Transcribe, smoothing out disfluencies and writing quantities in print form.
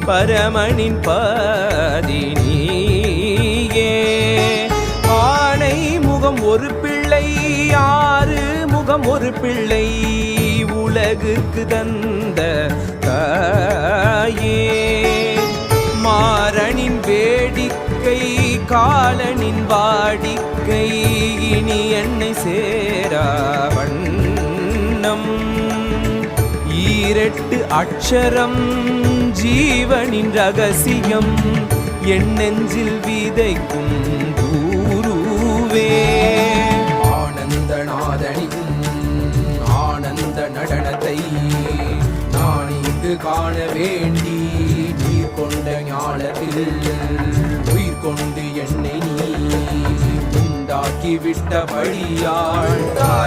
பரமனின் பதினியே. ஆனை முகம் ஒரு பிள்ளை, ஆறு முகம் ஒரு பிள்ளை, உலகுக்கு தந்த தாயே. மாறனின் வேடிக்கை, காலனின் வாடிக்கை, இனி என்னை சேராவண்ணம். ஈரெட்டு அக்ஷரம் ஜீவனின் ரகசியம், என் நெஞ்சில் விதைக்கும் குருவே. ஆனந்தநாதனின் ஆனந்த நடனத்தை நான் இங்கு காண வேண்டி, நீர் கொண்ட ஞானத்தில் உயிர் கொண்டு என்னை நீ உண்டாக்கி விட்ட வழியாள் தாய்.